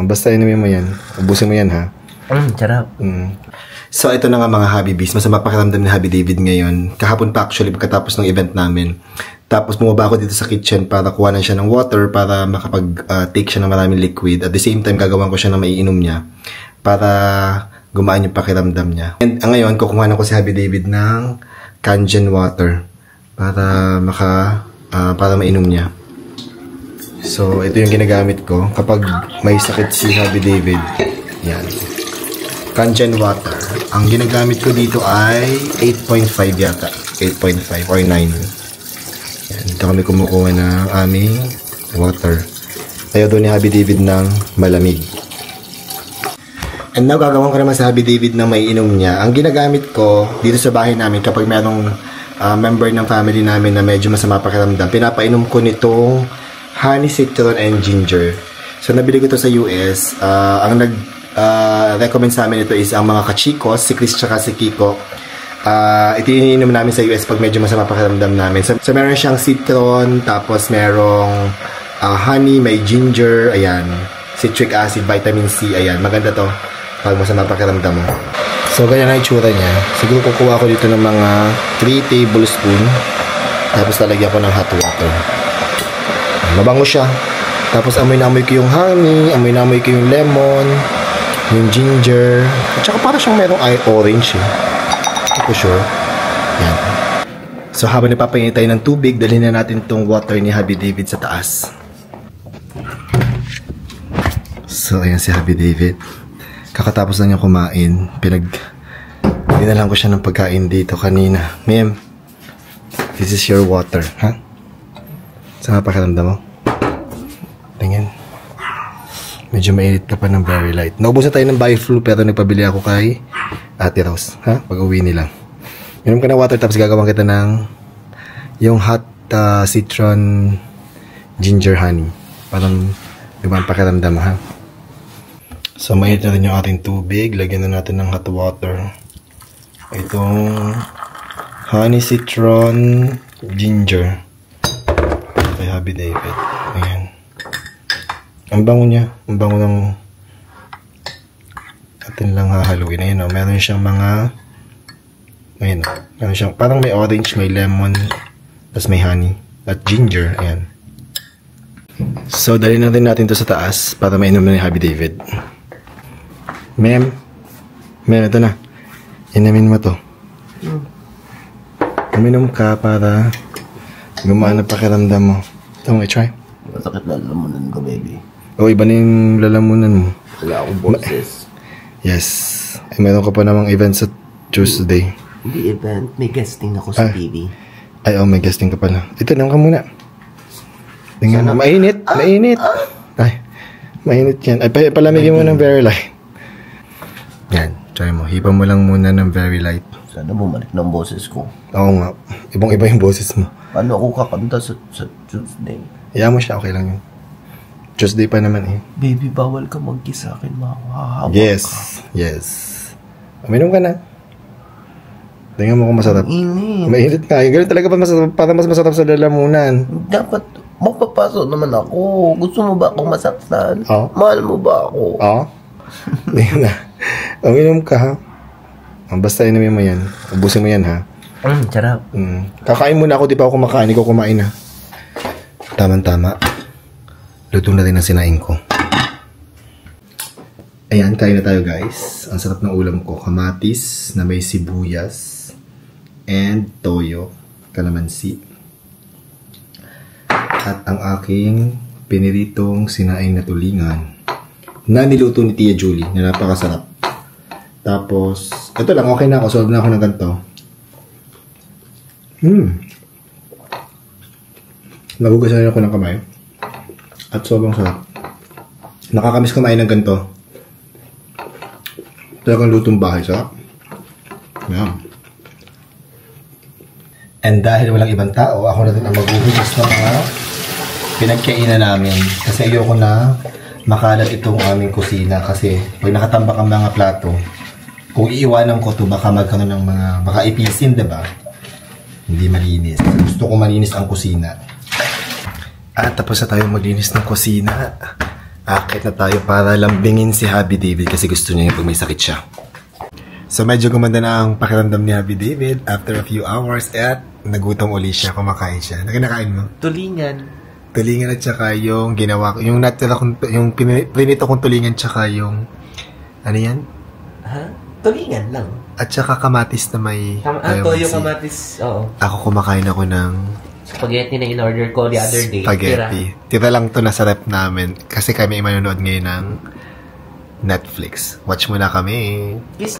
Basta inumin mo yan. Ubusin mo yan, ha? Sarap. So, ito na nga mga Happy Bees. Masama pakiramdam ni Happy David ngayon. Kahapon pa actually, pagkatapos ng event namin. Tapos, bumaba ako dito sa kitchen para kuhanan siya ng water para makapag-take siya ng maraming liquid. At the same time, gagawan ko siya ng maiinom niya para gumaan yung pakiramdam niya. And ngayon, kukuhanan ko si Happy David ng Kangen water para para mainom niya. So, ito yung ginagamit ko kapag may sakit si Happy David. Yan. Kangen water. Ang ginagamit ko dito ay 8.5 yata. 8.5 or 9. Yan. Dito kami kumukuha ng aming water. Ayaw doon ni Happy David ng malamig. And now, gagawin ko naman sa Happy David na may inom niya. Ang ginagamit ko dito sa bahay namin kapag merong member ng family namin na medyo masama pakiramdam, pinapainom ko nitong honey, citron, and ginger. So, nabili ko ito sa US. Ang nag-recommend sa amin ito is ang mga kachikos, si Chris tsaka si Kiko. Ito yung ininom namin sa US pag medyo masama pakiramdam namin. So, meron siyang citron, tapos merong honey, may ginger, ayan, citric acid, vitamin C, ayan. Maganda to pag masama pakiramdam mo. So, ganyan na itsura niya. Siguro kukuha ko dito ng mga 3 tablespoon. Tapos lalagyan ko ng hot water. Mabango siya. Tapos amoy na amoy ko yung honey, amoy na amoy ko yung lemon, yung ginger. At saka para siyang merong orange eh. Hindi ko sure. Yan. So, habang napapahingay tayo ng tubig, dalhin na natin itong water ni Happy David sa taas. So, ayan si Happy David. Kakatapos na niya kumain. Dinalan ko siya ng pagkain dito kanina. Ma'am, this is your water. Ha? Saan nga pakiramdam mo? Tingin. Medyo mainit ka pa ng very light. Naubos na tayo ng Biflu pero nagpabili ako kay Ate Rose. Ha? Pag-uwi nila. Inom ka ng water tapos gagawin kita ng yung hot citron ginger honey. Parang gumaan pakiramdam mo, ha? So, mainit na rin yung ating tubig. Lagyan na natin ng hot water. Itong honey, citron, ginger. Kay Happy David. Ayan. Ang bango niya. Ang bango ng atin lang hahaluin. Ayan o. Meron siyang mga ayan o. Meron siyang parang may orange, may lemon, tapos may honey. At ginger. Ayan. So, dali natin to sa taas para mainom na ni Happy David. Ma'am, ito na. Inamin mo to. Uminom ka para gumaan na pakiramdam mo. Ito mo, i-try. Masakit na lalamunan ko, baby. O, iba na yung lalamunan mo. Wala akong boses. Yes. Ay, meron ka pa namang event sa Tuesday. Hindi event. May guesting ako sa TV. Ay, may guesting ka pala. Ito, naman ka muna. Tingnan mo. Mainit. Mainit. Ay, mainit yan. Ay, palamigin mo ng very light. Yan. Try mo. Hipa mo lang muna ng very light. Sana bumalik ng boses ko. Oo nga. Ibang-iba yung boses mo. Paano ako kakanta sa Tuesday? Hayaan mo siya. Okay lang yun. Tuesday pa naman eh. Baby, bawal ka mag-kiss sa akin. Makakahawak Yes. ka. Yes. Uminom ka na. Tingnan mo kung masarap. Init. Mainit nga. Yung ganun talaga para mas masarap sa lalamunan. Dapat magpapasok naman ako. Gusto mo ba akong masaktan? Oo. Mahal mo ba ako? Oo. Tingnan na. Uminom ka, ha? Basta inumin mo yan. Ubusin mo yan, ha? Sarap. Kakain muna ako. Di pa ako kumakain. Ikaw kumain, ha? Tama-tama. Luto na rin ang sinain ko. Ayan, kain na tayo, guys. Ang sarap ng ulam ko. Kamatis na may sibuyas and toyo, kalamansi. At ang aking piniritong sinaing na tulingan na niluto ni Tia Julie na napakasarap. Tapos, ito lang, okay na ako. Solve na ako ng ganito. Nagugas na rin ako ng kamay. At sobrang sarap. Nakakamiss kumain ng ganito. Talagang lutong bahay. Sarap. Yan. And dahil walang ibang tao, ako na rin ang maghuhugas ng mga pinagkainan namin. Kasi ayoko na makalat itong aming kusina. Kasi pag nakatambak ang mga plato, kung iiwanan ko to baka magkaroon ng mga, baka ipisin, diba? Hindi malinis. Gusto ko malinis ang kusina. At tapos na tayo maglinis ng kusina. Akit na tayo para lambingin si Happy David kasi gusto niya yung pag may sakit siya. So medyo gumanda na ang pakiramdam ni Happy David after a few hours at nagutom uli siya, kumakain siya. Nakinakain mo? Tulingan. Tulingan at saka yung ginawa ko, yung natira kong, yung prinito kong tulingan tsaka yung, ano yan? Ha? Tulingan lang. At saka kamatis na may toyo kamatis, oo. Ako kumakain ako ng Spaghetti na in-order ko the other day. spaghetti. Tira lang to nasa rep namin kasi kami manonood ngayon ng Netflix. Watch muna kami. Kiss